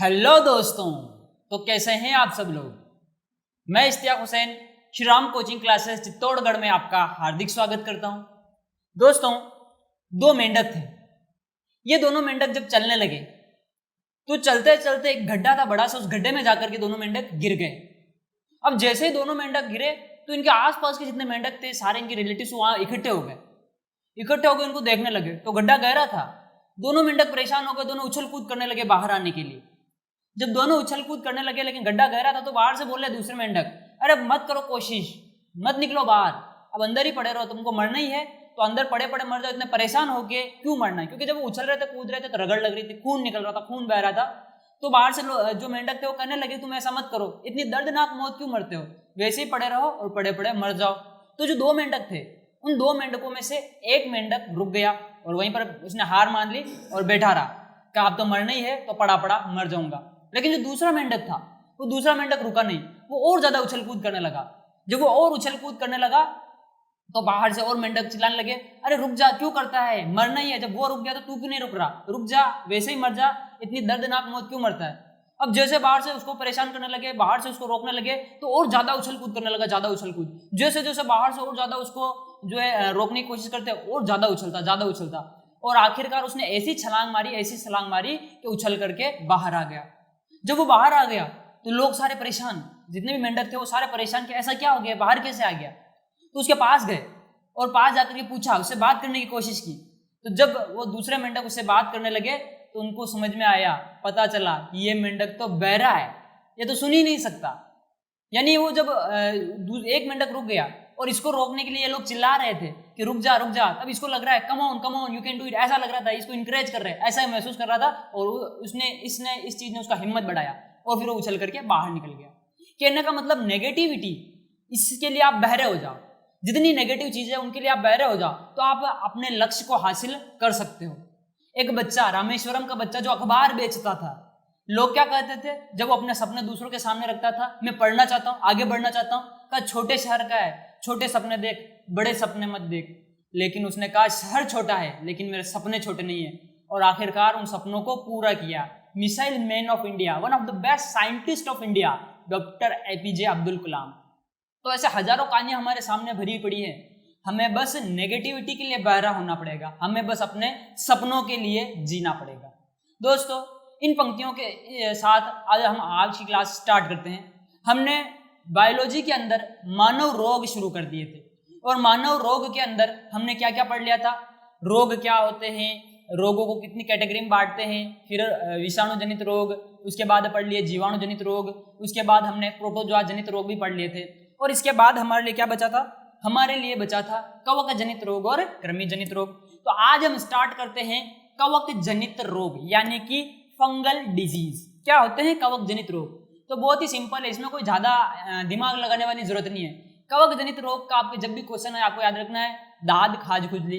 Hello दोस्तों। तो कैसे हैं आप सब लोग। मैं इश्तियाक हुसैन श्री राम कोचिंग क्लासेस चित्तौड़गढ़ में आपका हार्दिक स्वागत करता हूं। दोस्तों, दो मेंढक थे। ये दोनों मेंढक जब चलने लगे तो चलते चलते एक गड्ढा था बड़ा सा, उस गड्ढे में जाकर के दोनों मेंढक गिर गए। अब जैसे ही दोनों मेंढक गिरे तो इनके आसपास के जितने मेंढक थे सारे इनके रिलेटिव्स वहां इकट्ठे हो गए, उनको देखने लगे। तो गड्ढा गहरा था, दोनों मेंढक परेशान हो गए, दोनों उछल कूद करने लगे बाहर आने के लिए। जब दोनों उछल कूद करने लगे लेकिन गड्ढा गहरा था तो बाहर से बोल रहे दूसरे मेंढक, अरे मत करो कोशिश, मत निकलो बाहर, अब अंदर ही पड़े रहो, तुमको मरना ही है तो अंदर पड़े पड़े मर जाओ, इतने परेशान होके क्यों मरना है। क्योंकि जब वो उछल रहे थे कूद रहे थे तो रगड़ लग रही थी, खून निकल रहा था, खून बह रहा था। तो बाहर से जो मेंढक थे वो कहने लगे तुम ऐसा मत करो, इतनी दर्दनाक मौत क्यों मरते हो, वैसे ही पड़े रहो और पड़े पड़े मर जाओ। तो जो दो मेंढक थे उन दो मेंढकों में से एक मेंढक रुक गया और वहीं पर उसने हार मान ली और बैठा रहा, कहा अब तो मरना ही है तो पड़ा पड़ा मर जाऊंगा। लेकिन जो दूसरा मेंढक था वो दूसरा मेंढक रुका नहीं, वो और ज्यादा उछल कूद करने लगा। जब वो और उछल कूद करने लगा तो बाहर से और मेंढक चिल्लाने लगे, अरे रुक जा, क्यों करता है, मरना ही है, जब वो रुक गया तो तू क्यों नहीं रुक रहा, रुक जा, वैसे ही मर जा, इतनी दर्दनाक मौत क्यों मरता है। अब जैसे बाहर से उसको परेशान करने लगे, बाहर से उसको रोकने लगे तो और ज्यादा उछल कूद करने लगा, ज्यादा उछल कूद। जैसे जैसे बाहर से और ज्यादा उसको जो है रोकने की कोशिश करते और ज्यादा उछलता और आखिरकार उसने ऐसी छलांग मारी कि उछल करके बाहर आ गया। जब वो बाहर आ गया तो लोग सारे परेशान, जितने भी मेंढक थे वो सारे परेशान कि ऐसा क्या हो गया, बाहर कैसे आ गया। तो उसके पास गए और पास जाकर के पूछा, उससे बात करने की कोशिश की। तो जब वो दूसरे मेंढक उससे बात करने लगे तो उनको समझ में आया, पता चला कि ये मेंढक तो बहरा है, ये तो सुन ही नहीं सकता। यानी वो जब एक मेंढक रुक गया और इसको रोकने के लिए ये लोग चिल्ला रहे थे कि रुक जा, तब इसको लग रहा है come on you can do it, ऐसा लग रहा था, इसको इंकरेज कर रहे हैं, ऐसा महसूस कर रहा था। और इस चीज ने उसका हिम्मत बढ़ाया और फिर वो उछल करके बाहर निकल गया। कहने का मतलब नेगेटिविटी, इसके लिए आप बहरे हो जाओ, जितनी नेगेटिव चीजें उनके लिए आप बहरे हो जाओ तो आप अपने लक्ष्य को हासिल कर सकते हो। एक बच्चा, रामेश्वरम का बच्चा जो अखबार बेचता था, लोग क्या कहते थे जब वो अपने सपने दूसरों के सामने रखता था, मैं पढ़ना चाहता हूँ, आगे बढ़ना चाहता हूँ, कहा छोटे शहर का है, छोटे सपने देख, बड़े सपने मत देख। लेकिन उसने कहा शहर छोटा है लेकिन मेरे सपने छोटे नहीं है, और आखिरकार उन सपनों को पूरा किया। Missile man of India, one of the best scientist of India, doctor APJ Abdul Kalam. तो ऐसे हजारों कहानियां हमारे सामने भरी पड़ी है। हमें बस नेगेटिविटी के लिए बहरा होना पड़ेगा, हमें बस अपने सपनों के लिए जीना पड़ेगा। दोस्तों, इन पंक्तियों के साथ आज हम आज की क्लास स्टार्ट करते हैं। हमने बायोलॉजी के अंदर मानव रोग शुरू कर दिए थे और मानव रोग के अंदर हमने क्या क्या पढ़ लिया था, रोग क्या होते हैं, रोगों को कितनी कैटेगरी में बांटते हैं, फिर विषाणु जनित रोग, उसके बाद पढ़ लिए जीवाणु जनित रोग, उसके बाद हमने प्रोटोजोआ जनित रोग भी पढ़ लिए थे, और इसके बाद हमारे लिए क्या बचा था, हमारे लिए बचा था कवक जनित रोग और कृमि जनित रोग। तो आज हम स्टार्ट करते हैं कवक जनित रोग, यानी कि फंगल डिजीज। क्या होते हैं कवक जनित रोग? तो बहुत ही सिंपल है, इसमें कोई ज्यादा दिमाग लगाने वाली जरूरत नहीं है। कवक जनित रोग का आपके जब भी क्वेश्चन है आपको याद रखना है दाद खाज खुजली,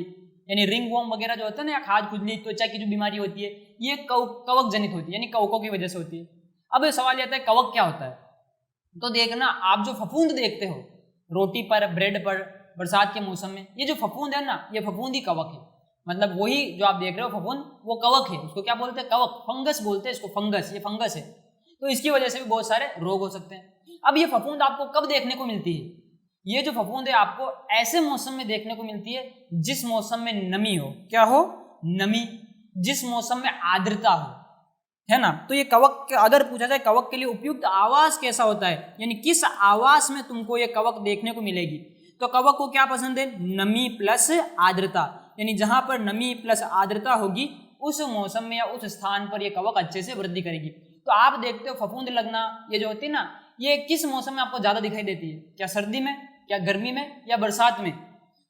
यानी रिंग वॉर्म वगैरह जो होता है ना, या खाज खुजली, त्वचा की जो बीमारी होती है, ये कवक जनित होती है, यानी कवकों की वजह से होती है। अब सवाल ये आता है कवक क्या होता है। तो देखना, आप जो फफूंद देखते हो रोटी पर, ब्रेड पर, बरसात के मौसम में, ये जो फफूंद है ना, ये फफूंद ही कवक है। मतलब वही जो आप देख रहे हो फफूंद, वो कवक है, उसको क्या बोलते हैं, कवक, फंगस बोलते हैं इसको, फंगस, ये फंगस है। तो इसकी वजह से भी बहुत सारे रोग हो सकते हैं। अब ये फफूंद आपको कब देखने को मिलती है? ये जो फफूंद है आपको ऐसे मौसम में देखने को मिलती है जिस मौसम में नमी हो। क्या हो? नमी। जिस मौसम में आर्द्रता हो, है ना। तो ये कवक, अगर पूछा जाए कवक के लिए उपयुक्त आवास कैसा होता है, यानी किस आवास में तुमको ये कवक देखने को मिलेगी, तो कवक को क्या पसंद है, नमी प्लस आर्द्रता, यानी जहां पर नमी प्लस आर्द्रता होगी उस मौसम में या उस स्थान पर ये कवक अच्छे से वृद्धि करेगी। तो आप देखते हो फफूंद लगना, ये जो होती है ना, ये किस मौसम में आपको ज्यादा दिखाई देती है? क्या सर्दी में, क्या गर्मी में, या बरसात में?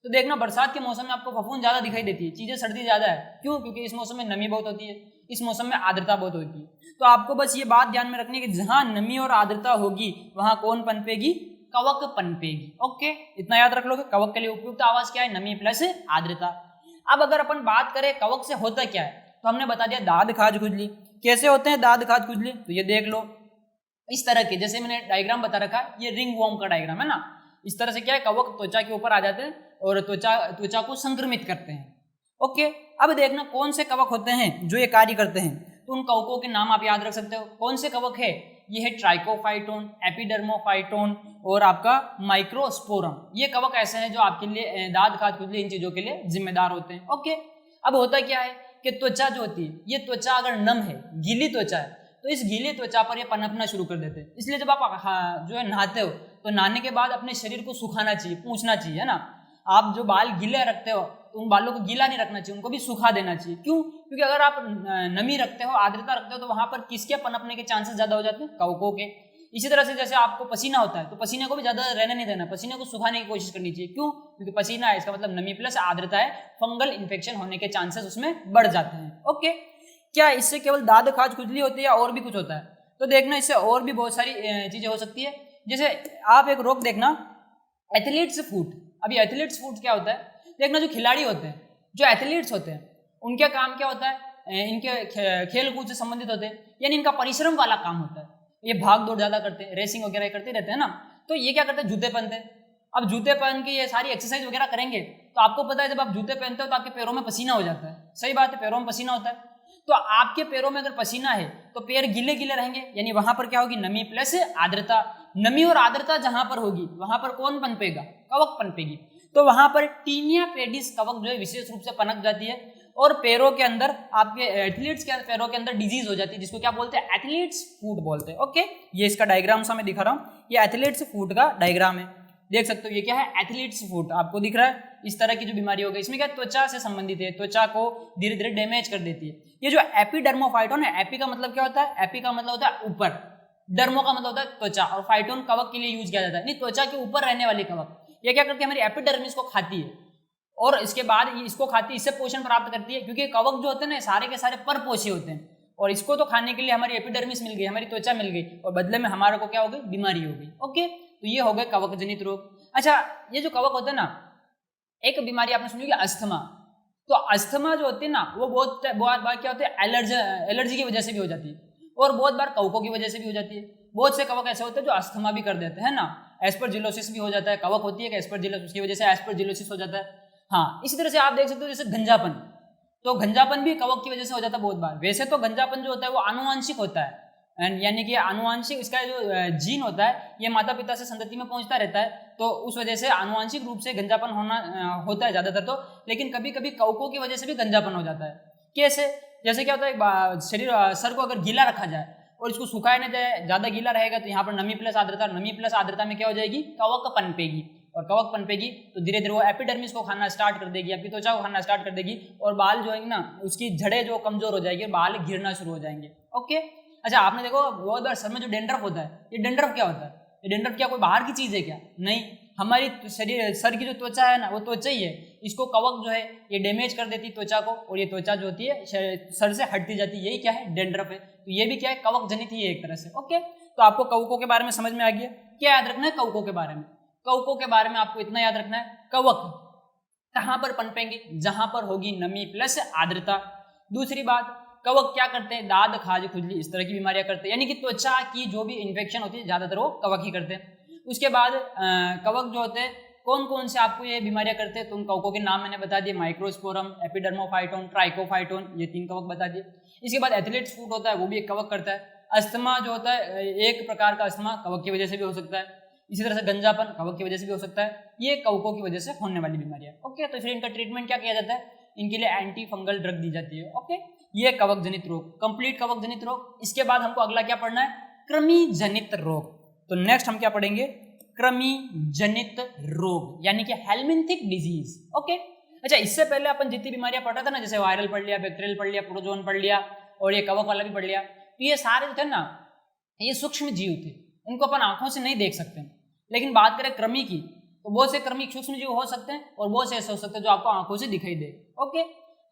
तो देखना, बरसात के मौसम में आपको फफूंद ज्यादा दिखाई देती है, चीजें सर्दी ज्यादा है। क्यों? क्योंकि इस मौसम में नमी बहुत होती है, इस मौसम में आर्द्रता बहुत होती है। तो आपको बस ये बात ध्यान में रखनी है कि जहां नमी और आर्द्रता होगी वहां कौन पनपेगी? कवक पनपेगी। ओके, इतना याद रख लोगे। कवक के लिए उपयुक्त आवास क्या है? नमी प्लस आर्द्रता। अब अगर अपन बात करें कवक से होता क्या है, तो हमने बता दिया दाद खाज खुजली। कैसे होते हैं दाद खाज खुजली? तो ये देख लो, इस तरह के, जैसे मैंने डायग्राम बता रखा है, ये रिंग वॉर्म का डायग्राम है ना। इस तरह से क्या है, कवक त्वचा के ऊपर आ जाते हैं और त्वचा को संक्रमित करते हैं। ओके, अब देखना कौन से कवक होते हैं जो ये कार्य करते हैं। तो उन कवकों के नाम आप याद रख सकते हो। कौन से कवक है? ये है ट्राइकोफाइटोन, एपिडर्मोफाइटोन और आपका माइक्रोस्पोरम। ये कवक ऐसे हैं जो आपके लिए दाद खाज खुजली इन चीजों के लिए जिम्मेदार होते हैं। ओके, अब होता क्या है कि त्वचा जो होती है, ये त्वचा अगर नम है, गीली त्वचा है, तो इस गीली त्वचा पर ये पनपना शुरू कर देते हैं। इसलिए जब आप जो है नहाते हो तो नहाने के बाद अपने शरीर को सुखाना चाहिए, पूछना चाहिए, है ना। आप जो बाल गीले रखते हो तो उन बालों को गीला नहीं रखना चाहिए, उनको भी सुखा देना चाहिए। क्यों? क्योंकि अगर आप नमी रखते हो, आर्द्रता रखते हो, तो वहां पर किसके पनपने के चांसेस ज्यादा हो जाते हैं? कवकों के। इसी तरह से जैसे आपको पसीना होता है तो पसीने को भी ज्यादा रहने नहीं देना, पसीने को सुखाने की कोशिश करनी चाहिए। क्यों? क्योंकि पसीना है, इसका मतलब नमी प्लस आर्द्रता है, फंगल इन्फेक्शन होने के चांसेस उसमें बढ़ जाते हैं। ओके, क्या इससे केवल दाद खाज खुजली होती है या और भी कुछ होता है? तो देखना, इससे और भी बहुत सारी चीजें हो सकती है। जैसे आप एक रोग देखना, एथलीट्स फूट। अभी एथलीट्स फूट क्या होता है? देखना, जो खिलाड़ी होते हैं, जो एथलीट्स होते हैं, उनका काम क्या होता है? इनके खेल कूद से संबंधित होते हैं, यानी इनका परिश्रम वाला काम होता है। ये भाग दौड़ ज्यादा करते हैं, रेसिंग वगैरह करते रहते हैं ना। तो ये क्या करते हैं? जूते पहनते हैं। अब जूते पहन के ये सारी एक्सरसाइज वगैरह करेंगे तो आपको पता है जब आप जूते पहनते हो तो आपके पैरों में पसीना हो जाता है। सही बात है, पैरों में पसीना होता है। तो आपके पैरों में अगर पसीना है तो पैर गीले गीले रहेंगे, यानी वहां पर क्या होगी? नमी प्लस आर्द्रता। नमी और आर्द्रता जहां पर होगी वहां पर कौन पनपेगा? कवक पनपेगी। तो वहां पर टीनिया पेडिस कवक जो है विशेष रूप से पनप जाती है और पैरों के अंदर, आपके एथलीट्स के पैरों के अंदर डिजीज हो जाती है, जिसको क्या बोलते हैं? एथलीट्स फूट बोलते हैं। ओके, ये इसका डायग्राम सा मैं दिखा रहा हूँ, ये एथलीट्स फूट का डायग्राम है, देख सकते हो। ये क्या है? एथलीट्स फूट आपको दिख रहा है। इस तरह की जो बीमारी हो गई, इसमें क्या त्वचा से संबंधित है, त्वचा को धीरे धीरे डैमेज कर देती है। ये जो एपिडर्मोफाइटोन है, एपी का मतलब क्या होता है? एपी का मतलब होता है ऊपर, डर्मो का मतलब होता है त्वचा, और फाइटोन कवक के लिए यूज किया जाता है, नहीं त्वचा के ऊपर रहने वाली कवक। ये क्या करती है? हमारी एपिडर्मिस को खाती है और इसके बाद इसको खाती है, इससे पोषण प्राप्त करती है। क्योंकि कवक जो होते हैं ना, सारे के सारे परपोषी होते हैं, और इसको तो खाने के लिए हमारी एपिडर्मिस मिल गई, हमारी त्वचा मिल गई, और बदले में हमारे को क्या हो गई? बीमारी हो गई। ओके, तो ये हो गए कवक जनित रोग। अच्छा, ये जो कवक होते हैं ना, एक बीमारी आपने सुनी होगी अस्थमा। तो अस्थमा जो होती है ना, वो बहुत बार क्या होते हैं? एलर्जी की वजह से भी हो जाती है, और बहुत बार कवकों की वजह से भी हो जाती है। बहुत से कवक ऐसे होते हैं जो अस्थमा भी कर देते हैं ना। एस्परजिलोसिस भी हो जाता है, कवक होती है कि एस्परजिलोसिस, उसकी वजह से एस्परजिलोसिस हो जाता है। हाँ, इसी तरह से आप देख सकते हो जैसे गंजापन, तो गंजापन भी कवक की वजह से हो जाता है बहुत बार। वैसे तो गंजापन जो होता है वो आनुवांशिक होता है, यानी कि आनुवांशिक, इसका जो जीन होता है ये माता पिता से संतति में पहुंचता रहता है, तो उस वजह से आनुवांशिक रूप से गंजापन होता है ज्यादातर तो। लेकिन कभी कभी कवकों की वजह से भी गंजापन हो जाता है। कैसे? जैसे क्या होता है, शरीर सर को अगर गीला रखा जाए और इसको सुखाया ना जाए, ज्यादा गीला रहेगा तो यहाँ पर नमी प्लस आर्द्रता, नमी प्लस आर्द्रता में क्या हो जाएगी? कवक पनपेगी, और कवक पनपेगी तो धीरे धीरे वो एपिडर्मिस को खाना स्टार्ट कर देगी, आपकी त्वचा को खाना स्टार्ट कर देगी, और बाल जो है ना, उसकी जड़ें जो कमजोर हो जाएगी, बाल गिरना शुरू हो जाएंगे। ओके, अच्छा, आपने देखो बहुत बार सर में जो डेंड्रफ होता है, ये डेंड्रफ क्या होता है? ये डेंड्रफ क्या कोई बाहर की चीज है क्या? नहीं, हमारी शरीर, सर की जो त्वचा है ना, वो त्वचा ही है। इसको कवक जो है ये डैमेज कर देती है त्वचा को, और ये त्वचा जो होती है सर से हटती जाती है, यही क्या है? डेंड्रफ है। तो ये भी क्या है? कवक जनित ही है एक तरह से। ओके, तो आपको कवकों के बारे में समझ में आ गया। क्या याद रखना है कवकों के बारे में? कवकों के बारे में आपको इतना याद रखना है, कवक कहां पर पनपेंगे? जहां पर होगी नमी प्लस आर्द्रता। दूसरी बात, कवक क्या करते हैं? दाद खाज खुजली इस तरह की बीमारियां करते हैं, यानी कि त्वचा की जो भी इन्फेक्शन होती है ज्यादातर वो कवक ही करते हैं। उसके बाद कवक जो होते हैं कौन कौन से आपको ये बीमारियां करते हैं, तो उन कवकों के नाम मैंने बता दिए, माइक्रोस्पोरम, एपिडर्मोफाइटोन, ट्राइकोफाइटोन, ये 3 कवक बता दिए। इसके बाद एथलीट्स फूट होता है, वो भी एक कवक करता है। अस्थमा जो होता है, एक प्रकार का अस्थमा कवक की वजह से भी हो सकता है। इसी तरह से गंजापन कवक की वजह से भी हो सकता है। ये कवकों की वजह से होने वाली बीमारियां। ओके, तो फिर इनका ट्रीटमेंट क्या किया जाता है? इनके लिए एंटी फंगल ड्रग दी जाती है। ओके, ये कवक जनित रोग, कंप्लीट कवक जनित रोग। इसके बाद हमको अगला क्या पढ़ना है? कृमि जनित रोग। तो नेक्स्ट हम क्या पढ़ेंगे? कृमि जनित रोग, यानी कि हेलमिंथिक डिजीज। ओके, अच्छा, इससे पहले अपन जितनी बीमारियां पढ़ रहे थे ना, जैसे वायरल पढ़ लिया, बैक्टीरियल पढ़ लिया, प्रोटोजोन पढ़ लिया, और ये कवक वाला भी पढ़ लिया, तो ये सारे थे ना, ये सूक्ष्म जीव थे, इनको अपन आंखों से नहीं देख सकते। लेकिन बात करें कृमि की, तो बहुत से कृमि सूक्ष्म जीव हो सकते हैं और बहुत से ऐसे हो सकते हैं जो आपको आंखों से दिखाई दे। ओके,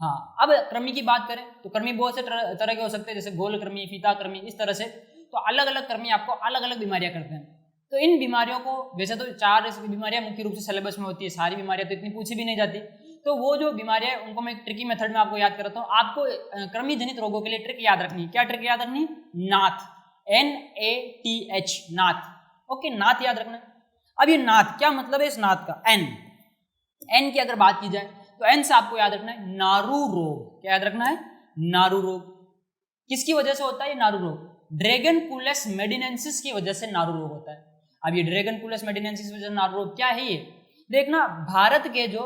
हाँ, अब कृमि की बात करें तो कृमि बहुत से तरह के हो सकते हैं, जैसे गोल कृमि, फीता कृमि, इस तरह से। तो अलग अलग कृमि आपको अलग अलग बीमारियां करते हैं। तो इन बीमारियों को, वैसे तो 4 बीमारियां मुख्य रूप से सिलेबस में होती है, सारी बीमारियां तो इतनी पूछी भी नहीं जाती। तो वो जो बीमारियां है उनको मैं एक ट्रिकी मेथड में आपको याद कराता हूँ। आपको कृमि जनित रोगों के लिए ट्रिक याद रखनी है। क्या ट्रिक याद रखनी? नाथ, NATH, नाथ। ओके, नाथ याद रखना। अब ये नाथ क्या मतलब है? इस नाथ का एन की अगर बात की जाए तो एन से आपको याद रखना है नारू रोग। क्या याद रखना है? नारू रोग। किसकी वजह से होता है ये नारू रोग? ड्रैगनकुलस मेडिनेंसिस की वजह से नारू रोग होता है। अब ये ड्रैगनकुलस मेडिनेंसिस की वजह से नारू रोग क्या है ये? देखना, भारत के जो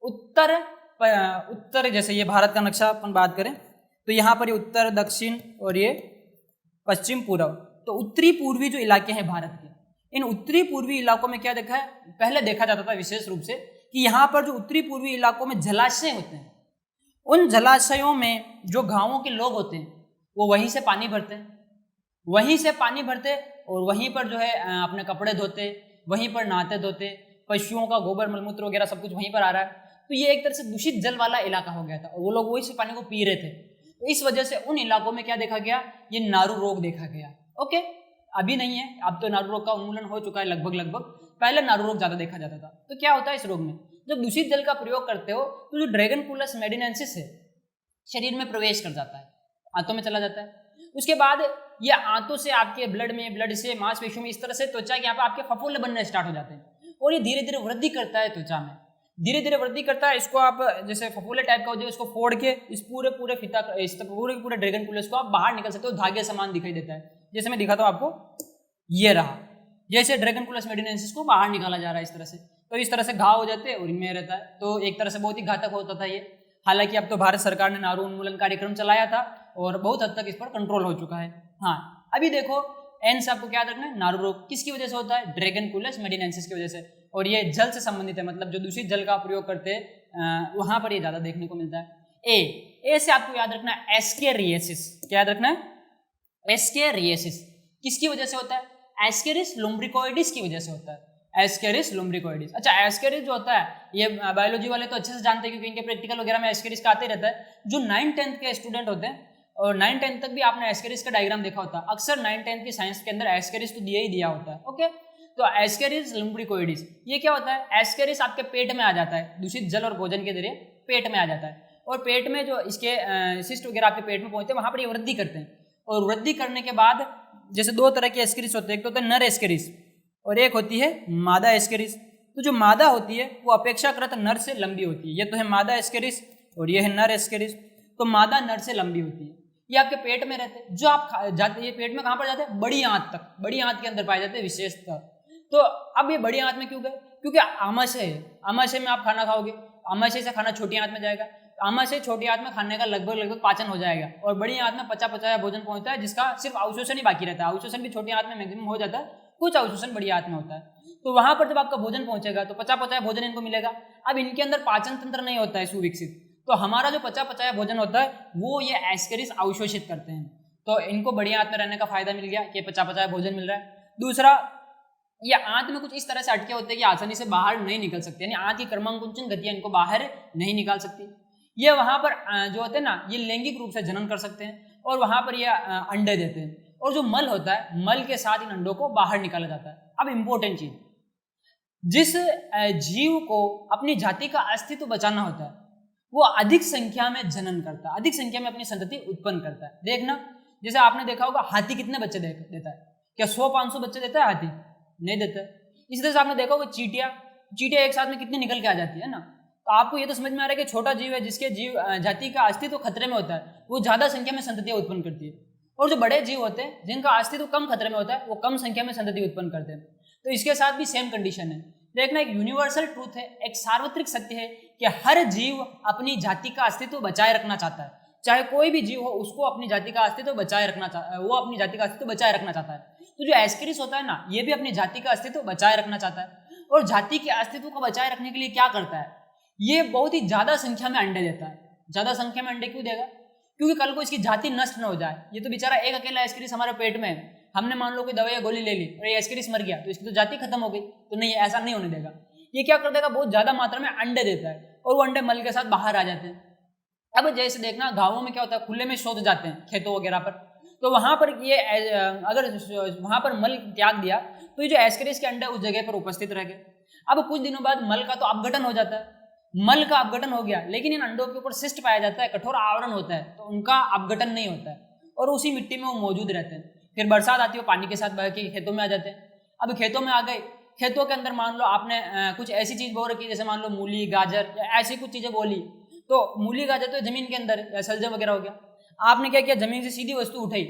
उत्तर जैसे ये भारत का नक्शा अपन बात करें तो यहाँ पर ये उत्तर, दक्षिण और ये पश्चिम, पूर्व, तो उत्तरी पूर्वी जो इलाके हैं भारत के, इन उत्तरी पूर्वी इलाकों में क्या देखा है, पहले देखा जाता था विशेष रूप से कि यहाँ पर जो उत्तरी पूर्वी इलाकों में जलाशय होते हैं, उन जलाशयों में जो गांवों के लोग होते हैं वो वहीं से पानी भरते हैं, वहीं से पानी भरते और वहीं पर जो है अपने कपड़े धोते, वहीं पर नहाते धोते, पशुओं का गोबर मलमूत्र वगैरह सब कुछ वहीं पर आ रहा है। तो ये एक तरह से दूषित जल वाला इलाका हो गया था और वो लोग वही से पानी को पी रहे थे। तो इस वजह से उन इलाकों में क्या देखा गया, ये नारू रोग देखा गया। ओके, अभी नहीं है, अब तो नारू रोग का उन्मूलन हो चुका है लगभग। पहले नारू रोग ज्यादा देखा जाता था। तो क्या होता है इस रोग में, जब दूषित जल का प्रयोग करते हो तो जो ड्रैगनकुलस मेडिनेंसिस है शरीर में प्रवेश कर जाता है, आंतों में चला जाता है। उसके बाद ये आंतों से आपके ब्लड से मांसपेशियों में इस तरह से त्वचा के यहाँ पे आपके फफूंद बनने स्टार्ट हो जाते हैं और ये धीरे धीरे वृद्धि करता है त्वचा में, धीरे धीरे वृद्धि करता है। इसको आप जैसे फफूले टाइप का हो जाए, इसको फोड़ के इस पूरे फीता, इस पूरे ड्रैगनकुलस को आप बाहर निकल सकते हो, धागे समान दिखाई देता है। जैसे मैं दिखाता हूँ आपको, ये रहा, जैसे ड्रैगनकुलस मेडिनेंसिस को बाहर निकाला जा रहा है इस तरह से। तो इस तरह से घाव हो जाते हैं और इनमें रहता है। तो एक तरह से बहुत ही घातक होता था ये। हालांकि अब तो भारत सरकार ने नारू उन्मूलन कार्यक्रम चलाया था और बहुत हद तक इस पर कंट्रोल हो चुका है। हाँ, अभी देखो एन से आपको क्या रखना है, नारू रोग किसकी वजह से होता है, ड्रैगनकुलस मेडिनेंसिस की वजह से, और ये जल से संबंधित है, मतलब जो दूषित जल का प्रयोग करते हैं वहां पर ये ज्यादा देखने को मिलता है। ए से आपको याद रखना है एस्केरियासिस। क्या याद रखना है, एस्केरियासिस किसकी वजह से होता है, एस्केरिस लुम्ब्रिकोइडिस की वजह से होता है, एस्केरिस लुम्ब्रिकोइडिस। अच्छा, एस्केरिस जो होता है ये बायोलॉजी वाले तो अच्छे से जानते हैं क्योंकि इनके प्रैक्टिकल वगैरह में एस्केरिस का आते रहता है। जो 9th-10th के स्टूडेंट होते हैं और 9th-10th तक भी आपने एस्केरिस का डायग्राम देखा होता है, अक्सर 9th-10th की साइंस के अंदर एस्केरिस तो दिया ही दिया होता है। ओके, तो एस्केरिस लुम्ब्रिकोइडिस ये क्या होता है, एस्केरिस आपके पेट में आ जाता है, दूषित जल और भोजन के जरिए पेट में आ जाता है और पेट में जो इसके सिस्ट वगैरह आपके पेट में पहुंचते हैं वहां पर ये वृद्धि करते हैं। और वृद्धि करने के बाद जैसे दो तरह के एस्केरिस होते हैं, एक तो होता है नर एस्केरिस और एक होती है मादा एस्केरिस। तो जो मादा होती है वो अपेक्षाकृत नर से लंबी होती है। ये तो है मादा एस्केरिस और ये है नर एस्केरिस। तो मादा नर से लंबी होती है, ये आपके पेट में रहते हैं। जो आप जाते, ये पेट में कहाँ पर जाते हैं, बड़ी आंत तक, बड़ी आंत के अंदर पाए जाते हैं विशेषतः। तो अब ये बड़ी आंत में क्यों गए, क्योंकि आमाशय है, आमाशय में आप खाना खाओगे, आमाशय से खाना छोटी आंत में जाएगा, आमाशय छोटी आंत में खाने का लगभग पाचन हो जाएगा और बड़ी आंत में पचा पचाया भोजन पहुंचता है जिसका सिर्फ अवशोषण ही बाकी रहता है। अवशोषण भी छोटी आंत में मैक्सिमम हो जाता है, कुछ अवशोषण बड़ी आंत में होता है। तो वहां पर जब आपका भोजन पहुंचेगा तो पचा पचाया भोजन इनको मिलेगा। अब इनके अंदर पाचन तंत्र नहीं होता है सुविकसित, तो हमारा जो पचा पचाया भोजन होता है वो ये एस्केरिस अवशोषित करते हैं। तो इनको बड़ी आंत में रहने का फायदा मिल गया कि पचा पचाया भोजन मिल रहा है। दूसरा, ये आंत में कुछ इस तरह से अटके होते हैं कि आसानी से बाहर नहीं निकल सकते, यानी आंत की क्रमांकुंचन गतियां इनको बाहर नहीं निकाल सकती। ये वहां पर जो होते हैं ना, ये लैंगिक रूप से जनन कर सकते हैं और वहां पर ये अंडे देते हैं और जो मल होता है, मल के साथ इन अंडों को बाहर निकाला जाता है। अब इंपॉर्टेंट चीज, जिस जीव को अपनी जाति का अस्तित्व बचाना होता है वो अधिक संख्या में जनन करता है, अधिक संख्या में अपनी संतति उत्पन्न करता है। देखना, जैसे आपने देखा होगा हाथी कितने बच्चे देता है, क्या 100-500 बच्चे देता है हाथी? नहीं देता है। इसी तरह से आपने देखा होगा चींटियां एक साथ में कितनी निकल के आ जाती है ना। तो आपको ये तो समझ में आ रहा है कि छोटा जीव है जिसके जीव जाति का अस्तित्व खतरे में होता है वो ज्यादा संख्या में संततियां उत्पन्न करती है, और जो बड़े जीव होते हैं जिनका अस्तित्व कम खतरे में होता है वो कम संख्या में संतति उत्पन्न करते हैं। तो इसके साथ भी सेम कंडीशन है। देखना, एक यूनिवर्सल ट्रूथ है, एक सार्वत्रिक सत्य है कि हर जीव अपनी जाति का अस्तित्व बचाए रखना चाहता है, चाहे कोई भी जीव हो उसको अपनी जाति का अस्तित्व बचाए रखना चाहता है, वो अपनी जाति का अस्तित्व बचाए रखना चाहता है। तो जो एस्केरिस होता है ना, ये भी अपनी जाति का अस्तित्व बचाए रखना चाहता है और जाति के अस्तित्व को बचाए रखने के लिए क्या करता है, ये बहुत ही ज्यादा संख्या में अंडे देता है। ज्यादा संख्या में अंडे क्यों देगा, क्योंकि कल को इसकी जाति नष्ट न हो जाए। ये तो बेचारा एक अकेला एस्केरिस हमारे पेट में है, हमने मान लो कोई दवाई या गोली ले ली और ये एस्केरिस मर गया तो इसकी तो जाति खत्म हो गई, तो नहीं, ऐसा नहीं होने देगा। ये क्या कर देगा, बहुत ज्यादा मात्रा में अंडे देता है और वो अंडे मल के साथ बाहर आ जाते हैं। अब जैसे देखना, गाँवों में क्या होता है, खुले में शौच जाते हैं खेतों वगैरह पर, तो वहां पर ये अगर वहां पर मल त्याग दिया तो ये जो एस्केरिस के अंडे उस जगह पर उपस्थित रह गए। अब कुछ दिनों बाद मल का तो अपघटन हो जाता है, मल का अपघटन हो गया, लेकिन इन अंडों के ऊपर सिस्ट पाया जाता है, कठोर आवरण होता है, तो उनका अपघटन नहीं होता है और उसी मिट्टी में वो मौजूद रहते हैं। फिर बरसात आती है, पानी के साथ बह के खेतों में आ जाते हैं। अब खेतों में आ गए, खेतों के अंदर मान लो आपने कुछ ऐसी चीज बो रखी, जैसे मान लो मूली गाजर या ऐसी कुछ चीजें बोली, तो मूली गाजर तो जमीन के अंदर शलजम वगैरह हो गया। आपने क्या किया, जमीन से सीधी वस्तु उठाई,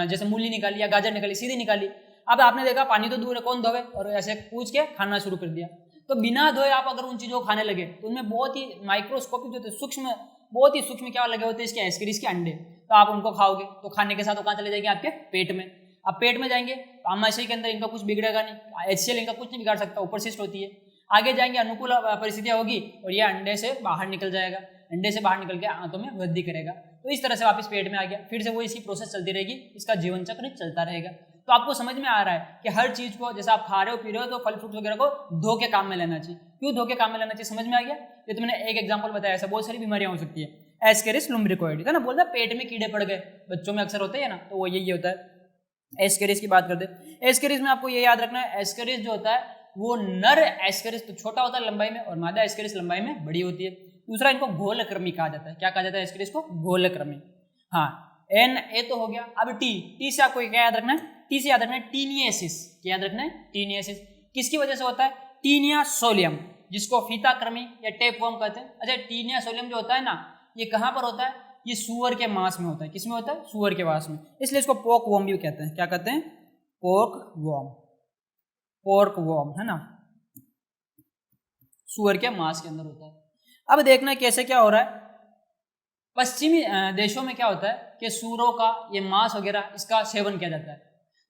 जैसे मूली निकाली या गाजर निकाली, सीधी निकाली। अब आपने देखा पानी तो दूर है, कौन धोवे, और ऐसे पूछ के खाना शुरू कर दिया। तो बिना धोए आप अगर उन चीजों को खाने लगे तो उनमें बहुत ही माइक्रोस्कोपिक जो होते सूक्ष्म, बहुत ही सूक्ष्म क्या लगे होते हैं इसके एस्केरिस के अंडे। तो आप उनको खाओगे तो खाने के साथ वो कहाँ चले जाएंगे, आपके पेट में। अब पेट में जाएंगे तो आमाशय के अंदर इनका कुछ बिगड़ेगा नहीं, HCl इनका कुछ नहीं बिगाड़ सकता, ऊपर शिष्ट होती है। आगे जाएंगे अनुकूल परिस्थितियां होगी और ये अंडे से बाहर निकल जाएगा, अंडे से बाहर निकल के आंतों में वृद्धि करेगा। तो इस तरह से वापस पेट में आ गया, फिर से वो इसकी प्रोसेस चलती रहेगी, इसका जीवन चक्र चलता रहेगा। तो आपको समझ में आ रहा है कि हर चीज को, जैसे आप खा रहे हो पी रहे हो, तो फल फ्रूट वगैरह को धो के काम में लेना चाहिए। क्यों धो के काम में लेना चाहिए, समझ में आ गया। ये तो मैंने एक एग्जांपल बताया, ऐसा बहुत सारी बीमारियां हो सकती है। एस्केरिस लुम्ब्रिकोइड है ना, बोलता पेट में कीड़े पड़ गए, बच्चों में अक्सर होते हैं ना, तो वो यही होता है। एस्केरिस की बात करते हैं। एस्केरिस में आपको ये याद रखना है, एस्केरिस जो होता है वो नर एस्केरिस तो छोटा होता है लंबाई में, और मादा एस्केरिस लंबाई में बड़ी होती है। दूसरा, इनको गोलक्रमी कहा जाता है। क्या कहा जाता है एस्केरिस को, गोलक्रमी। हाँ, एन ए तो हो गया। अब टी से आपको क्या याद रखना है, टी से याद रखना है टीनियसिस। क्या याद रखना है, टीनियसिस। किसकी वजह से होता है, टीनिया सोलियम, जिसको फीताकृमि या टेपवर्म कहते हैं। अच्छा, टीनिया सोलियम जो होता है ना, ये कहाँ पर होता है, ये सूअर के मांस में होता है। किसमें होता है, सूअर के मांस में, इसलिए इसको पोर्क वॉर्म भी कहते हैं। क्या कहते हैं, पोर्क वॉर्म, पोर्क वॉर्म है ना, सूअर के मांस के अंदर होता है। अब देखना कैसे क्या हो रहा है, पश्चिमी देशों में क्या होता है कि सूअरों का ये मांस वगैरह इसका सेवन किया जाता है।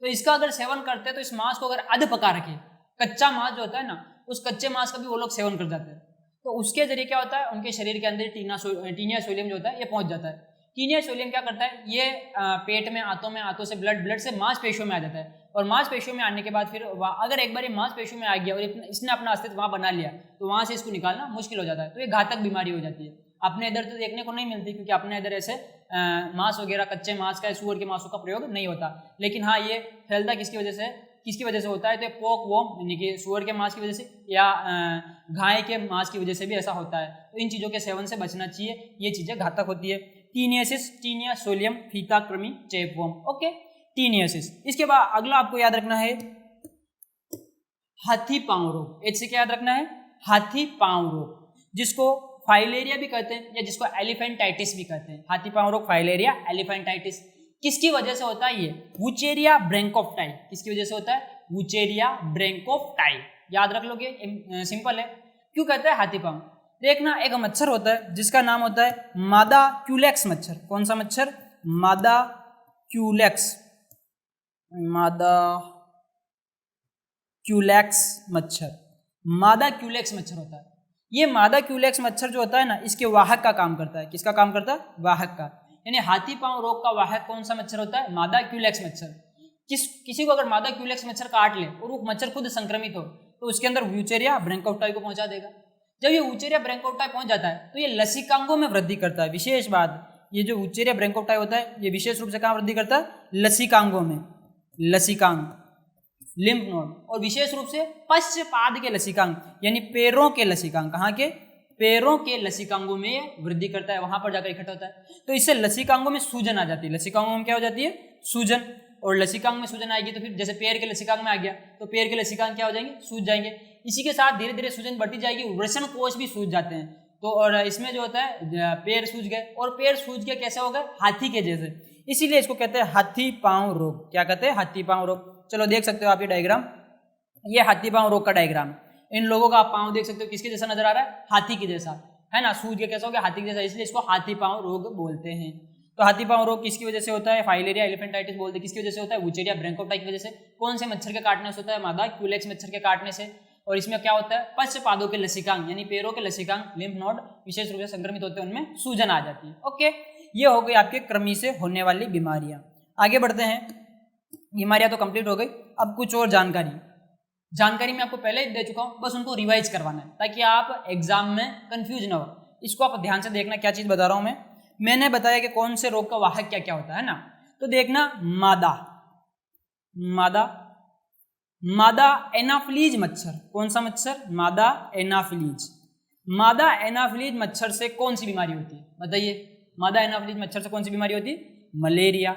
तो इसका अगर सेवन करते हैं तो इस मांस को अगर अध पका रखे, कच्चा मांस जो होता है ना, उस कच्चे मांस का भी वो लोग सेवन कर जाते हैं। तो उसके जरिए क्या होता है, उनके शरीर के अंदर टीनिया सोलियम जो होता है ये पहुंच जाता है। टीनिया सोलियम क्या करता है, ये पेट में, आंतों से ब्लड से मांसपेशियों में आ जाता है, और मांसपेशियों में आने के बाद फिर अगर एक बार ये मांसपेशियों में आ गया और इसने अपना अस्तित्व वहाँ बना लिया, तो वहाँ से इसको निकालना मुश्किल हो जाता है। तो ये घातक बीमारी हो जाती है। अपने इधर तो देखने को नहीं मिलती, क्योंकि अपने इधर ऐसे मांस वगैरह, कच्चे मांस का, सूअर के मांसों का प्रयोग नहीं होता। लेकिन हाँ, ये फैलता किसकी वजह से होता है, तो पोर्क वॉर्म यानी कि सूअर के मांस की वजह से, या गाय के मांस की वजह से भी ऐसा होता है। तो इन चीज़ों के सेवन से बचना चाहिए, ये चीज़ें घातक होती है। टीनियसिस, टीनिया सोलियम, फीताकृमि, टेपवर्म। Okay, taeniasis. इसके बाद अगला आपको याद रखना है हाथी पांव रोग। इससे क्या याद रखना है, हाथी पांव रोग, जिसको फाइलेरिया भी कहते हैं या जिसको एलिफेंटाइटिस भी कहते हैं। हाथी पांव रोग, फाइलेरिया, एलिफेंटाइटिस। किसकी वजह से होता है ये, वुचेरिया ब्रैंकोफ्टाई। किसकी वजह से होता है, वुचेरिया ब्रैंकोफ्टाई। याद रख लोगे, सिंपल है। क्यों कहते हैं हाथी पांव, देखना एक मच्छर होता है जिसका नाम होता है मादा क्यूलेक्स मच्छर। कौन सा मच्छर, मादा क्यूलेक्स, मादा क्यूलेक्स मच्छर, मादा क्यूलेक्स मच्छर होता है। ये मादा क्यूलेक्स मच्छर जो होता है ना, इसके वाहक का काम करता है। किसका काम करता है, वाहक का। यानी हाथी पांव रोग का वाहक कौन सा मच्छर होता है, मादा क्यूलेक्स मच्छर। किसी को अगर मादा क्यूलेक्स मच्छर काट ले और वो मच्छर खुद संक्रमित हो, तो उसके अंदर वुचेरिया ब्रैंकोफ्टाई को पहुंचा देगा। जब ये वुचेरिया ब्रैंकोफ्टाई पहुंच जाता है तो ये लसिकांगों में वृद्धि करता है। विशेष बात, ये जो वुचेरिया ब्रैंकोफ्टाई होता है ये विशेष रूप से कहाँ वृद्धि करता है, लसिकांगों में, लसिकांग, लिम्फ नोड, और विशेष रूप से पश्चपाद के लसिकांग यानी पैरों के लसिकांग। कहाँ के, पैरों के लसिकांगों में वृद्धि करता है, वहां पर जाकर इकट्ठा होता है। तो इससे लसिकांगों में सूजन आ जाती है। लसिकांगों में क्या हो जाती है, सूजन। और लसिकांग में सूजन आएगी तो फिर जैसे पैर के लसिकांग में आ गया तो पैर के लसिकांग क्या हो जाएंगे, सूज जाएंगे। इसी के साथ धीरे धीरे सूजन बढ़ती जाएगी, वृषण कोष भी सूज जाते हैं। तो और इसमें जो होता है पैर सूज गए, और पैर सूज गए कैसे हो गए, हाथी के जैसे। इसीलिए इसको कहते हैं हाथी पांव रोग। क्या कहते हैं, हाथी पांव रोग। चलो देख सकते हो आप ये डायग्राम, ये हाथी पांव रोग का डायग्राम। इन लोगों का आप पांव देख सकते हो, किसके जैसा नजर आ रहा है, हाथी के जैसा, है ना। सूज के कैसा हो गया, हाथी के जैसा, इसलिए इसको हाथी पांव रोग बोलते हैं। तो हाथी पांव रोग किसकी वजह से होता है, फाइलेरिया एलिफेंटाइटिस बोलते हैं। किसकी वजह से होता है, वुचेरिया ब्रैंकोफ्टाई की वजह से। कौन से मच्छर के काटने से होता है, मादा क्यूलेक्स मच्छर के काटने से। और इसमें क्या होता है, पश्चपादों के लसिकांग यानी पैरों के लसिकांग, लिम्फ नोड विशेष रूप से संक्रमित होते हैं, उनमें सूजन आ जाती है। ओके, ये हो गई आपके कृमि से होने वाली बीमारियां। आगे बढ़ते हैं, बीमारियां तो कंप्लीट हो गई। अब कुछ और जानकारी मैं आपको पहले ही दे चुका हूं, बस उनको रिवाइज करवाना है ताकि आप एग्जाम में कंफ्यूज ना हो। इसको आप ध्यान से देखना, क्या चीज बता रहा हूं मैंने बताया कि कौन से रोग का वाहक क्या क्या होता है ना। तो देखना, मादा एनाफिलीज मच्छर। कौन सा मच्छर, मादा एनाफिलीज। मादा एनाफिलीज मच्छर से कौन सी बीमारी होती है, बताइए। मादा एनाफिलीज मच्छर से कौन सी बीमारी होती है, मलेरिया।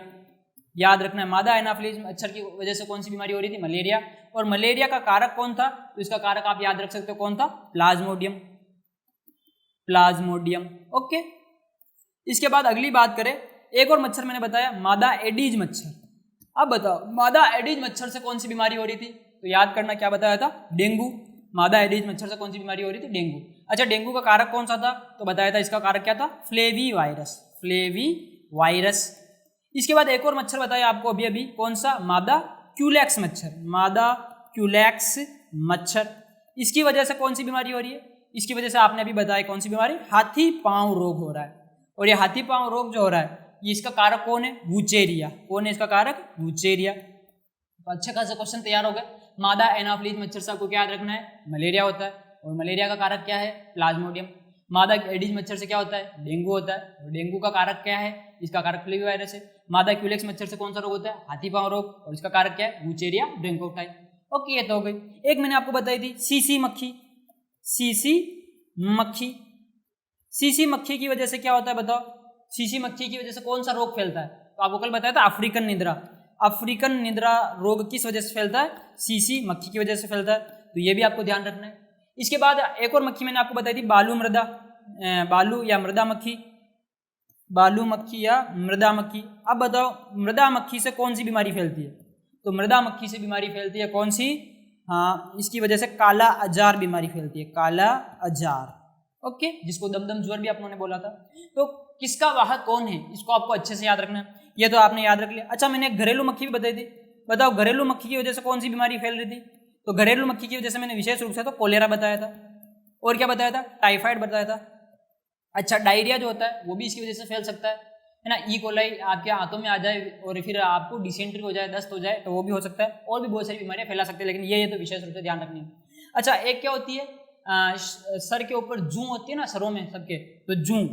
याद रखना है, मादा एनाफिलीज मच्छर की वजह से कौन सी बीमारी हो रही थी, मलेरिया। और मलेरिया का कारक कौन था, तो इसका कारक आप याद रख सकते हो, कौन था, प्लाज्मोडियम। ओके, इसके बाद अगली बात करें एक और मच्छर मैंने बताया, मादा एडीज मच्छर। अब बताओ मादा एडीज मच्छर से कौन सी बीमारी हो रही थी? तो याद करना, क्या बताया था? डेंगू। मादा एडीज मच्छर से कौन सी बीमारी हो रही थी? डेंगू। अच्छा, डेंगू का कारक कौन सा था? तो बताया था इसका कारक क्या था? Flavi virus, flavi virus. इसके बाद एक और मच्छर बताया आपको अभी अभी, कौन सा? मादा क्यूलेक्स मच्छर, मादा क्यूलेक्स मच्छर। इसकी वजह से कौन सी बीमारी हो रही है? इसकी वजह से आपने अभी बताया कौन सी बीमारी? हाथी पांव रोग हो रहा है। और ये हाथी पांव रोग जो हो रहा है, ये इसका कारक कौन है? वुचेरिया। कौन है इसका कारक? वुचेरिया। तो अच्छे खासे क्वेश्चन तैयार हो गए। मादा एनाफ्लीज मच्छर से आपको क्या याद रखना है? मलेरिया होता है, और मलेरिया का कारक क्या है? प्लाज्मोडियम। मादा एडीज मच्छर से क्या होता है? डेंगू होता है, और डेंगू का कारक क्या है? इसका कारक फ्लेवी वायरस है। मादा क्यूलेक्स मच्छर से कौन सा रोग होता है? हाथी पांव रोग, और इसका कारक क्या है? वुचेरिया ब्रोंकोटाइप। ओके, ये तो हो गई। एक मैंने आपको बताई थी सीसी मक्खी, सीसी मक्खी। सीसी मक्खी की वजह से क्या होता है बताओ? सीसी मक्खी की वजह से कौन सा रोग फैलता है? तो आपको कल बताया था अफ्रीकन निद्रा। अफ्रीकन निद्रा रोग किस वजह से फैलता है? सीसी मक्खी की वजह से फैलता है, तो ये भी आपको ध्यान रखना है। इसके बाद एक और मक्खी मैंने आपको बताई थी, बालू मृदा, बालू या मृदा मक्खी, बालू मक्खी या मृदा मक्खी। अब बताओ मृदा मक्खी से कौन सी बीमारी फैलती है? तो मृदा मक्खी से बीमारी फैलती है कौन सी? हाँ, इसकी वजह से काला अजार बीमारी फैलती है, काला अजार। ओके, जिसको दमदम ज्वर भी आपने बोला था। तो किसका वाहक कौन है, इसको आपको अच्छे से याद रखना है। ये तो आपने याद रख लिया। अच्छा, मैंने एक घरेलू मक्खी भी बताई थी। बताओ घरेलू मक्खी की वजह से कौन सी बीमारी फैल रही थी? तो घरेलू मक्खी की वजह से मैंने विशेष रूप से तो कोलेरा बताया था, और क्या बताया था? टाइफाइड बताया था। अच्छा, डायरिया जो होता है वो भी इसकी वजह से फैल सकता है ना। ई कोलाई आपके हाथों में आ जाए और फिर आपको डिसेंट्री हो जाए, दस्त हो जाए, तो वो भी हो सकता है। और भी बहुत सारी बीमारियां फैला सकते हैं, लेकिन ये तो विशेष रूप से ध्यान रखनी है। अच्छा, एक क्या होती है, सर के ऊपर जूं होती है ना, सरों में सबके, तो जूं,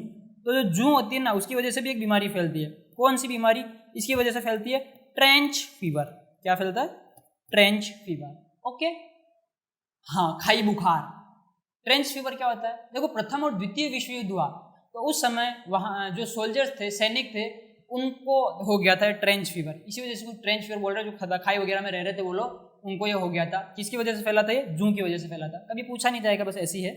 तो जो जूं होती है ना, उसकी वजह से भी एक बीमारी फैलती है। कौन सी बीमारी इसकी वजह से फैलती है? Trench fever. क्या फैलता है? Trench fever. ओके, हाँ, खाई बुखार। ट्रेंच फीवर क्या होता है? देखो, प्रथम और द्वितीय विश्व युद्ध हुआ तो उस समय वहाँ जो सोल्जर्स थे, सैनिक थे, उनको हो गया था ट्रेंच फीवर। इसी वजह से ट्रेंच फीवर बोल रहे हैं। जो खाई वगैरह में रह रहे थे वो लोग, उनको ये हो गया था। किसकी वजह से फैला था? ये जूं की वजह से फैला था। कभी पूछा नहीं जाएगा, बस ऐसी है।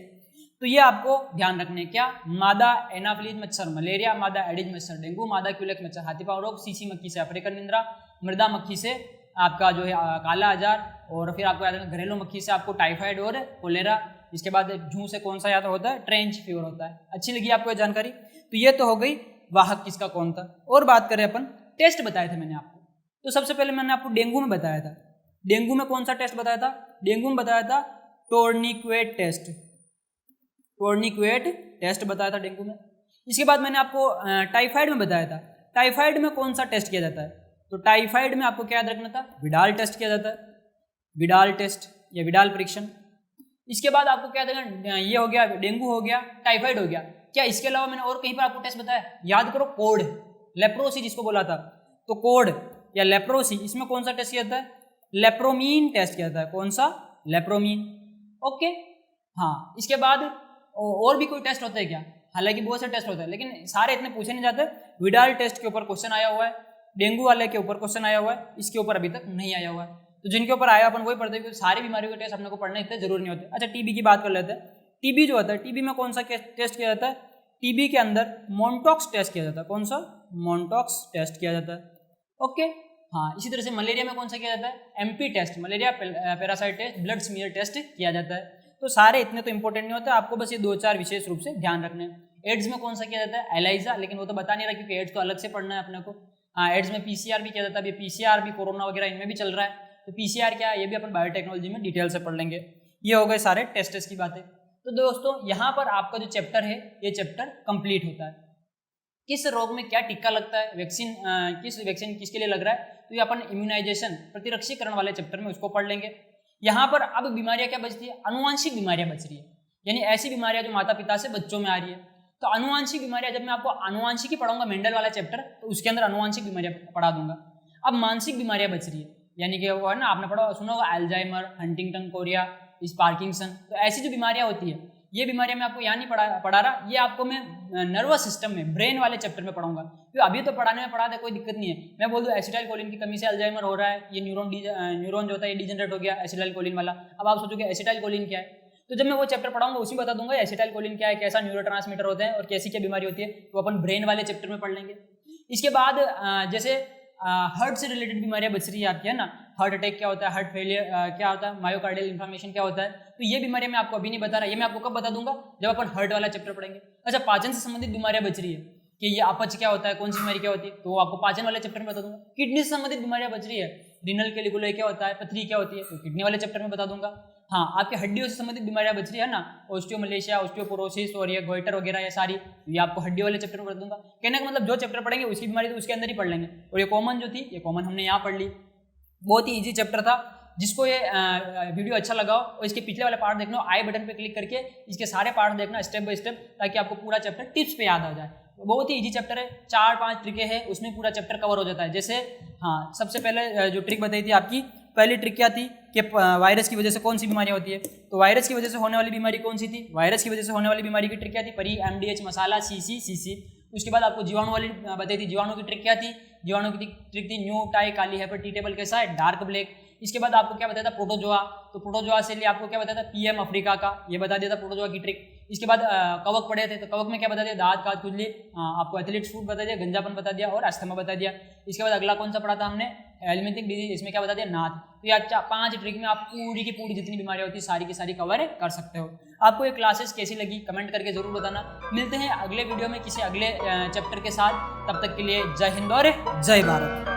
तो ये आपको ध्यान रखने, क्या? मादा एनाफ्लीज मच्छर मलेरिया, मादा एडिज मच्छर डेंगू, मादा क्यूलेक्स मच्छर हाथी पांव रोग, सीसी मक्खी से अफ्रीकन निद्रा, मृदा मक्खी से आपका जो है काला अजार, और फिर आपको याद रखना घरेलू मक्खी से आपको टाइफाइड और कोलेरा। इसके बाद जूं से कौन सा याद होता है? ट्रेंच फीवर होता है। अच्छी लगी आपको ये जानकारी? तो ये तो हो गई वाहक किसका कौन था। और बात करें अपन, टेस्ट बताए थे मैंने आपको। तो सबसे पहले मैंने आपको डेंगू में बताया था। डेंगू में कौन सा टेस्ट बताया था? डेंगू में बताया था टोर्निक्वेट टेस्ट, टोर्निक्वेट टेस्ट बताया था डेंगू में। इसके बाद मैंने आपको टाइफाइड में बताया था। टाइफाइड में कौन सा टेस्ट किया जाता है? तो टाइफाइड में आपको क्या याद रखना था? विडाल टेस्ट किया जाता है, विडाल टेस्ट या विडाल परीक्षण। इसके बाद आपको क्या देगा? ये हो गया, डेंगू हो गया, टाइफाइड हो गया। क्या इसके अलावा मैंने और कहीं पर आपको टेस्ट बताया? याद करो, कोड, लेप्रोसी जिसको बोला था, तो कोड या लेप्रोसी, इसमें कौन सा टेस्ट किया जाता है? लेप्रोमीन टेस्ट किया जाता है। कौन सा? लेप्रोमीन। ओके, हाँ। इसके बाद और भी कोई टेस्ट होता है क्या? हालांकि बहुत से टेस्ट होते हैं, लेकिन सारे इतने पूछे नहीं जाते। विडाल टेस्ट के ऊपर क्वेश्चन आया हुआ है, डेंगू वाले के ऊपर क्वेश्चन आया हुआ है, इसके ऊपर अभी तक नहीं आया हुआ है। तो जिनके ऊपर आया अपन वही पढ़ते हैं, क्योंकि सारी बीमारियों के टेस्ट अपने को पढ़ने इतने जरूरी नहीं होते। अच्छा, टीबी की बात कर लेते हैं। टीबी जो होता है, टीबी में कौन सा टेस्ट किया जाता है? टीबी के अंदर मोन्टॉक्स टेस्ट किया जाता है। कौन सा? मोन्टॉक्स टेस्ट किया जाता है। ओके, हाँ। इसी तरह से मलेरिया में कौन सा किया जाता है? MP test, malaria parasite test, blood smear test किया जाता है। तो सारे इतने तो इंपॉर्टेंट नहीं होते, आपको बस ये 2-4 विशेष रूप से ध्यान रखने हैं। एड्स में कौन सा किया जाता है? एलाइजा, लेकिन वो तो बता नहीं रहा क्योंकि एड्स तो अलग से पढ़ना है अपने को। हाँ, एड्स में पीसीआर भी किया जाता है। अभी पीसीआर भी कोरोना वगैरह इनमें भी चल रहा है, तो पीसीआर क्या है ये भी अपन बायोटेक्नोलॉजी में डिटेल से पढ़ लेंगे। ये हो गए सारे टेस्ट की बातें। तो दोस्तों, यहाँ पर आपका जो चैप्टर है, ये चैप्टर कंप्लीट होता है। किस रोग में क्या टीका लगता है, वैक्सीन किस वैक्सीन किसके लिए लग रहा है, तो ये अपन इम्यूनाइजेशन, प्रतिरक्षीकरण वाले चैप्टर में उसको पढ़ लेंगे। यहाँ पर अब बीमारियां क्या बचती है? अनुवांशिक बीमारियां बच रही है, यानी ऐसी बीमारियां जो माता पिता से बच्चों में आ रही है। तो अनुवांशिक बीमारियां, जब मैं आपको अनुवांशिकी पढ़ाऊंगा मेंडल वाला चैप्टर, तो उसके अंदर अनुवांशिक बीमारियां पढ़ा दूंगा। अब मानसिक बीमारियां बच रही है, यानी कि वो है ना, आपने पढ़ा सुना होगा अल्जाइमर, हंटिंगटन कोरिया, पार्किंसन। तो ऐसी जो बीमारियां होती है, ये बीमारियां मैं आपको यहाँ नहीं पढ़ा रहा, ये आपको मैं नर्वस सिस्टम में, ब्रेन वाले चैप्टर में पढ़ाऊंगा। तो अभी तो पढ़ाने में पढ़ा दे, कोई दिक्कत नहीं है। मैं बोल दूँ एसिटाइल कोलिन की कमी से अल्जाइमर हो रहा है, ये न्यूरॉन जो होता है ये डिजेनरेट हो गया एसिटाइल कोलिन वाला। अब आप सोचोगे एसिटाइल कोलिन क्या है? तो जब मैं वो चैप्टर पढ़ाऊंगा उसमें बता दूंगा एसिटाइलकोलिन क्या है, कैसा न्यूरोट्रांसमीटर होते हैं और कैसी क्या बीमारी होती है, वो अपन ब्रेन वाले चैप्टर में पढ़ लेंगे। इसके बाद जैसे हार्ट से रिलेटेड बीमारियां बच रही है आपकी, है ना, हार्ट अटैक क्या होता है, हार्ट फेलियर क्या होता है, मायोकार्डियल इन्फ्लेमेशन क्या होता है, तो ये बीमारियां मैं आपको अभी नहीं बता रहा, ये मैं आपको कब बता दूंगा जब अपन हार्ट वाला चैप्टर पढ़ेंगे। अच्छा, पाचन से संबंधित बीमारियां बच रही है कि ये अपच क्या होता है, कौन सी बीमारी क्या होती है, तो आपको पाचन वाले चैप्टर में बता दूंगा। किडनी से संबंधित बीमारियां बच रही है, रीनल कैलिकुलाई क्या होता है, पथरी क्या होती है, तो किडनी वाले चैप्टर में बता दूंगा। हाँ, आपकी हड्डियों से संबंधित बीमारियां बच रही है ना, ऑस्टियोमलेशिया, ऑस्टियोपोरोसिस और ये गोइटर वगैरह ये सारी, ये आपको हड्डी वाले चैप्टर में बता दूंगा। कहने का मतलब जो चैप्टर पढ़ेंगे उसकी बीमारी तो उसके अंदर ही पढ़ लेंगे। और ये कॉमन जो थी, ये कॉमन हमने यहाँ पढ़ ली, बहुत ही ईजी चैप्टर था। जिसको ये वीडियो अच्छा लगा हो और इसके पिछले वाले पार्ट देखना हो, आई बटन पे क्लिक करके इसके सारे पार्ट देखना स्टेप बाय स्टेप, ताकि आपको पूरा चैप्टर टिप्स पे याद आ जाए। बहुत ही इजी चैप्टर है, 4-5 ट्रिकें हैं, उसमें पूरा चैप्टर कवर हो जाता है। जैसे हाँ, सबसे पहले जो ट्रिक बताई थी आपकी, पहली ट्रिक क्या थी कि वायरस की वजह से कौन सी बीमारी होती है, तो वायरस की वजह से होने वाली बीमारी कौन सी थी, वायरस की वजह से होने वाली बीमारी की ट्रिक क्या थी, परी, MDH, मसाला, सीसी। उसके बाद आपको जीवाणु वाली बताई थी, जीवाणु की ट्रिक क्या थी, जीवाणु की ट्रिक थी न्यू टाई, काली हेपर, टी टेबल कैसा है, डार्क ब्लैक। इसके बाद आपको क्या बताया था, प्रोटोजोआ, तो प्रोटोजोआ से लिए आपको क्या बताया था, PM अफ्रीका का, ये बता दिया था प्रोटोजोआ की ट्रिक। इसके बाद कवक पढ़े थे, तो कवक में क्या बता दिया, दांत, काज, खुजली, आपको एथलीट्स फूड बता दिया, गंजापन बता दिया और अस्थमा बता दिया। इसके बाद अगला कौन सा पढ़ा था हमने, एलिमेंटिक डिजीज, इसमें क्या बता दिया, नाथ। तो ये 5 ट्रिक में आप पूरी की पूरी जितनी बीमारियां होती है सारी की सारी कवर कर सकते हो। आपको ये क्लासेस कैसी लगी कमेंट करके जरूर बताना। मिलते हैं अगले वीडियो में किसी अगले चैप्टर के साथ, तब तक के लिए जय हिंद और जय भारत।